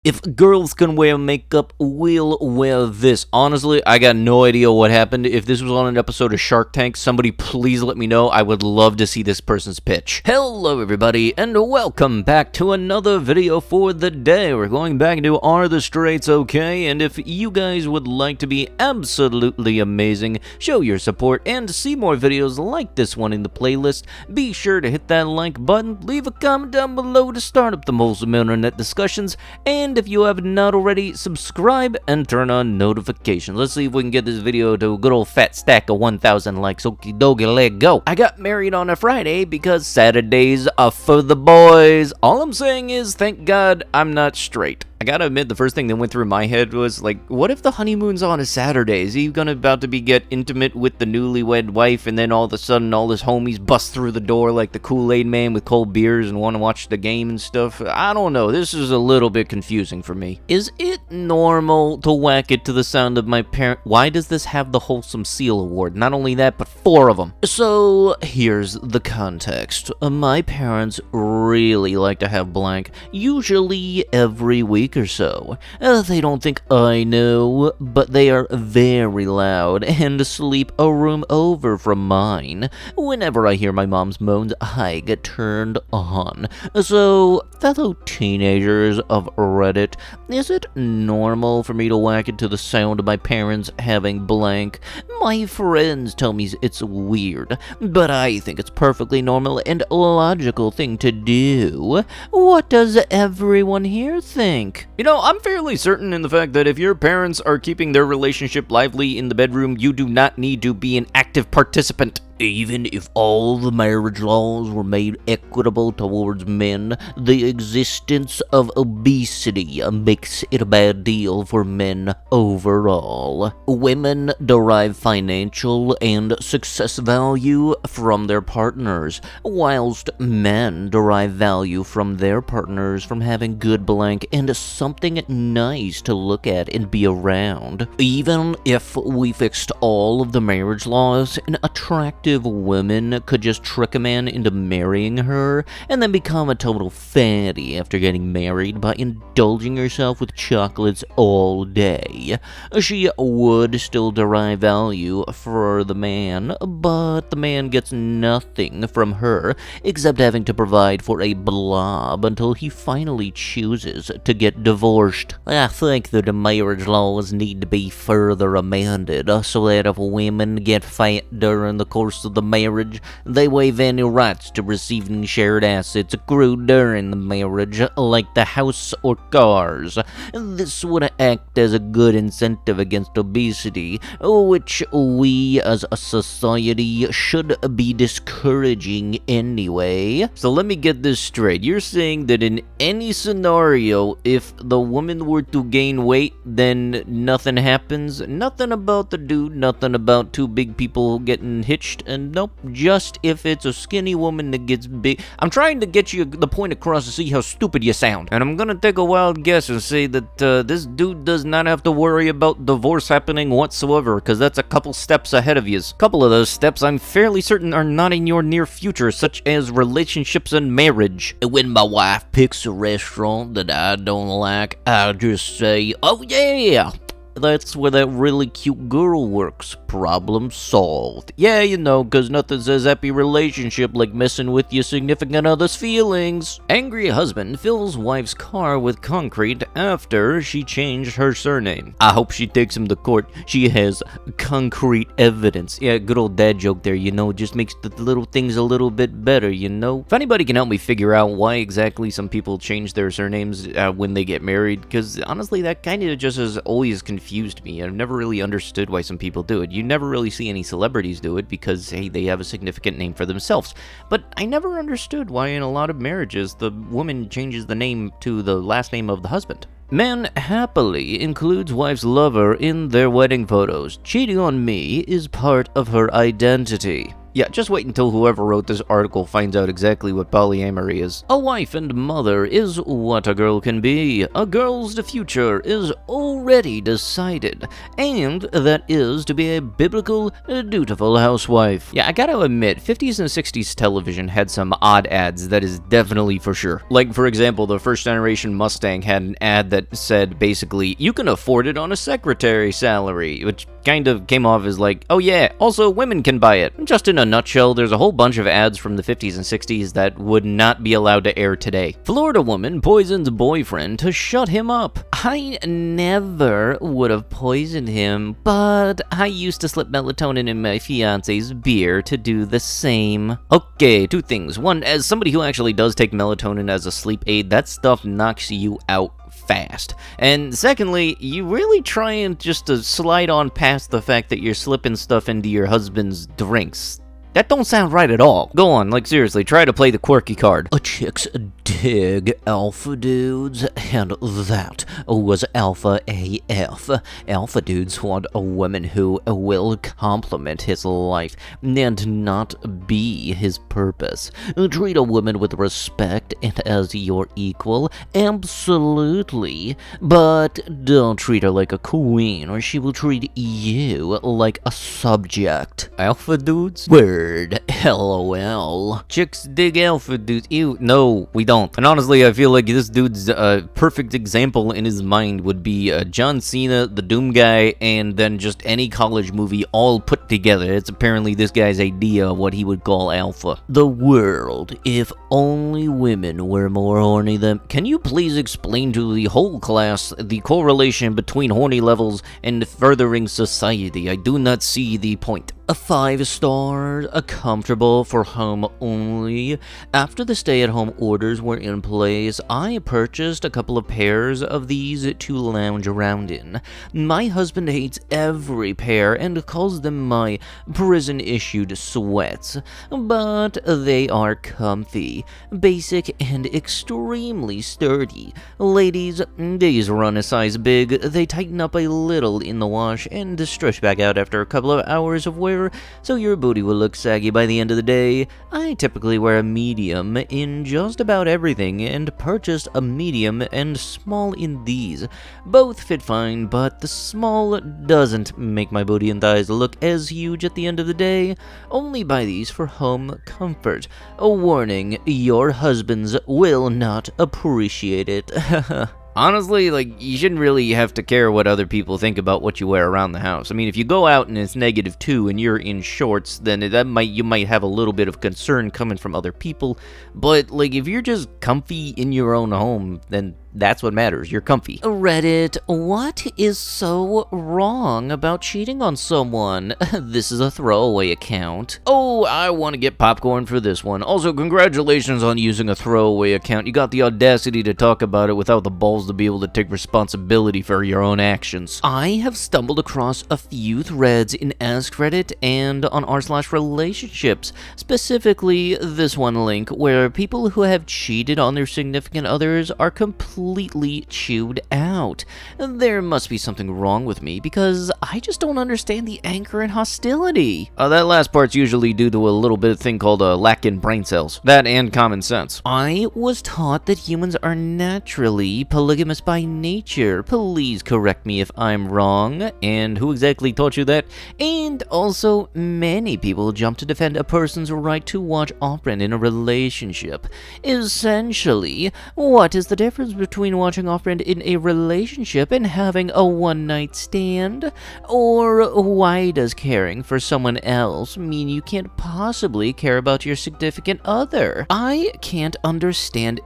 If girls can wear makeup, we'll wear this. Honestly, I got no idea what happened. If this was on an episode of Shark Tank, somebody please let me know. I would love to see this person's pitch. Hello everybody, and welcome back to another video for the day. We're going back to AreTheStraightsOK, and if you guys would like to be absolutely amazing, show your support, and see more videos like this one in the playlist, be sure to hit that like button, leave a comment down below to start up the wholesome internet discussions, and if you have not already, subscribe and turn on notifications. Let's see if we can get this video to a good old fat stack of 1,000 likes. Okie dokie, let go. I got married on a Friday because Saturdays are for the boys. All I'm saying is, thank God I'm not straight. I gotta admit, the first thing that went through my head was, like, what if the honeymoon's on a Saturday? Is he about to get intimate with the newlywed wife, and then all of a sudden all his homies bust through the door like the Kool-Aid man with cold beers and want to watch the game and stuff? I don't know, this is a little bit confusing for me. Is it normal to whack it to the sound of my parent? Why does this have the Wholesome Seal Award? Not only that, but 4 of them. So, here's the context. My parents really like to have blank, usually every week or so. They don't think I know, but they are very loud and sleep a room over from mine. Whenever I hear my mom's moans, I get turned on. So, fellow teenagers of Reddit, is it normal for me to whack it to the sound of my parents having blank? My friends tell me it's weird, but I think it's perfectly normal and logical thing to do. What does everyone here think? You know, I'm fairly certain in the fact that if your parents are keeping their relationship lively in the bedroom, you do not need to be an active participant. Even if all the marriage laws were made equitable towards men, the existence of obesity makes it a bad deal for men overall. Women derive financial and success value from their partners, whilst men derive value from their partners from having good blank and something nice to look at and be around. Even if we fixed all of the marriage laws, an attractive woman could just trick a man into marrying her and then become a total fatty after getting married by indulging herself with chocolates all day. She would still derive value for the man, but the man gets nothing from her except having to provide for a blob until he finally chooses to get divorced. I think that the marriage laws need to be further amended so that if women get fat during the course of the marriage, they waive any rights to receiving shared assets accrued during the marriage, like the house or cars. This would act as a good incentive against obesity, which we as a society should be discouraging anyway. So let me get this straight. You're saying that in any scenario, if the woman were to gain weight, then nothing happens? Nothing about the dude, nothing about two big people getting hitched, and nope, just if it's a skinny woman that gets big. I'm trying to get you the point across to see how stupid you sound, and I'm gonna take a wild guess and say that this dude does not have to worry about divorce happening whatsoever, because that's a couple steps ahead of you. A couple of those steps I'm fairly certain are not in your near future, such as relationships and marriage. When my wife picks a restaurant that I don't like, I just say, oh yeah, that's where that really cute girl works. Problem solved. Yeah, you know, cause nothing says happy relationship like messing with your significant other's feelings. Angry husband fills wife's car with concrete after she changed her surname. I hope she takes him to court. She has concrete evidence. Yeah, good old dad joke there, you know, just makes the little things a little bit better, you know. If anybody can help me figure out why exactly some people change their surnames when they get married, cause honestly that kind of just has always confused me. I've never really understood why some people do it. You never really see any celebrities do it because, hey, they have a significant name for themselves. But I never understood why in a lot of marriages the woman changes the name to the last name of the husband. Man happily includes wife's lover in their wedding photos. Cheating on me is part of her identity. Yeah, just wait until whoever wrote this article finds out exactly what polyamory is. A wife and mother is what a girl can be. A girl's future is already decided, and that is to be a biblical, dutiful housewife. Yeah, I gotta admit, 50s and 60s television had some odd ads, that is definitely for sure. Like, for example, the first generation Mustang had an ad that said, basically, you can afford it on a secretary salary, which kind of came off as like, oh yeah, also women can buy it. Just in a nutshell, there's a whole bunch of ads from the 50s and 60s that would not be allowed to air today. Florida woman poisons boyfriend to shut him up. I never would have poisoned him, but I used to slip melatonin in my fiance's beer to do the same. Okay, two things. One, as somebody who actually does take melatonin as a sleep aid, that stuff knocks you out fast. And secondly, you really trying just to slide on past the fact that you're slipping stuff into your husband's drinks. That don't sound right at all. Go on, like seriously, try to play the quirky card. A chicks dig alpha dudes, and that was alpha AF. Alpha dudes want a woman who will complement his life and not be his purpose. Treat a woman with respect and as your equal, absolutely, but don't treat her like a queen or she will treat you like a subject. Alpha dudes? Word. LOL. Chicks dig alpha dudes. Ew. No, we don't. And honestly, I feel like this dude's perfect example in his mind would be John Cena, the Doom guy, and then just any college movie all put together. It's apparently this guy's idea of what he would call alpha. The world, if only women were more horny than... Can you please explain to the whole class the correlation between horny levels and furthering society? I do not see the point. A 5-star, a comfortable for home only. After the stay-at-home orders were in place, I purchased a couple of pairs of these to lounge around in. My husband hates every pair and calls them my prison-issued sweats, but they are comfy, basic, and extremely sturdy. Ladies, these run a size big. They tighten up a little in the wash and stretch back out after a couple of hours of wear, so your booty will look saggy by the end of the day. I typically wear a medium in just about everything and purchased a medium and small in these. Both fit fine, but the small doesn't make my booty and thighs look as huge at the end of the day. Only buy these for home comfort. A warning, your husbands will not appreciate it. Honestly, like, you shouldn't really have to care what other people think about what you wear around the house. I mean, if you go out and it's -2 and you're in shorts, then you might have a little bit of concern coming from other people. But, like, if you're just comfy in your own home, then that's what matters. You're comfy. Reddit, what is so wrong about cheating on someone? This is a throwaway account. Oh, I want to get popcorn for this one. Also, congratulations on using a throwaway account. You got the audacity to talk about it without the balls to be able to take responsibility for your own actions. I have stumbled across a few threads in Ask Reddit and on r/relationships, specifically this one link where people who have cheated on their significant others are completely chewed out. There must be something wrong with me because I just don't understand the anger and hostility. That last part's usually due to a little bit of thing called a lack in brain cells. That and common sense. I was taught that humans are naturally polygamous by nature. Please correct me if I'm wrong. And who exactly taught you that? And also, many people jump to defend a person's right to watch Oprah in a relationship. Essentially, what is the difference between watching Off-Brand in a relationship and having a one-night stand? Or why does caring for someone else mean you can't possibly care about your significant other? I can understand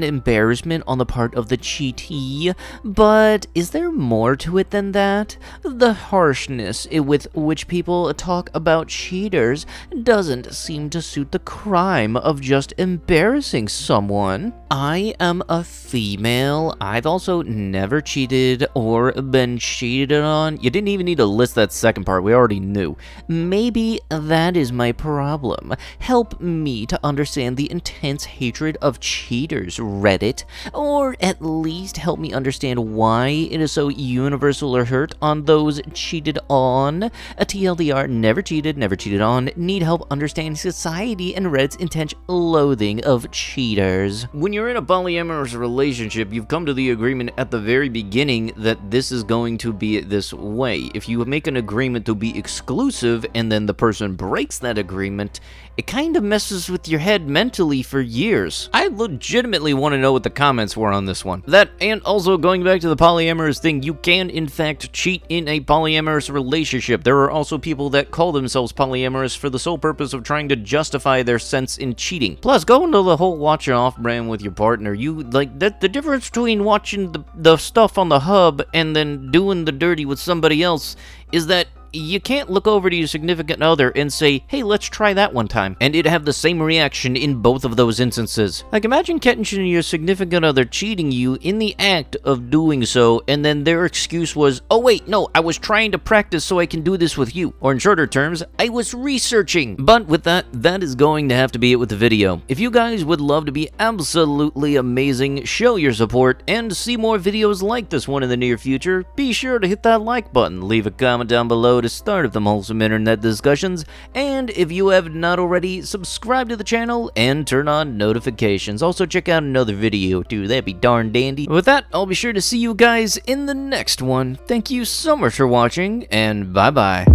embarrassment on the part of the cheatee, but is there more to it than that? The harshness with which people talk about cheaters doesn't seem to suit the crime of just embarrassing someone. I am a female. I've also never cheated or been cheated on. You didn't even need to list that second part. We already knew. Maybe that is my problem. Help me to understand the intense hatred of cheaters, Reddit. Or at least help me understand why it is so universal or hurt on those cheated on. A TLDR, never cheated on. Need help understanding society and Reddit's intense loathing of cheaters. When you're in a polyamorous relationship, you've come to the agreement at the very beginning that this is going to be this way. If you make an agreement to be exclusive and then the person breaks that agreement, it kind of messes with your head mentally for years. I legitimately want to know what the comments were on this one. That, and also going back to the polyamorous thing, you can in fact cheat in a polyamorous relationship. There are also people that call themselves polyamorous for the sole purpose of trying to justify their sense in cheating. Plus, going to the whole watch off brand with your partner, you like that. The difference between watching the stuff on the hub and then doing the dirty with somebody else is that you can't look over to your significant other and say, hey, let's try that one time, and it'd have the same reaction in both of those instances. Like, imagine catching your significant other cheating you in the act of doing so, and then their excuse was, oh wait, no, I was trying to practice so I can do this with you. Or in shorter terms, I was researching. But with that is going to have to be it with the video. If you guys would love to be absolutely amazing, show your support, and see more videos like this one in the near future, be sure to hit that like button, leave a comment down below to start of them wholesome internet discussions, and if you have not already, subscribe to the channel and turn on notifications. Also check out another video too, that'd be darn dandy. With that, I'll be sure to see you guys in the next one. Thank you so much for watching, and bye bye.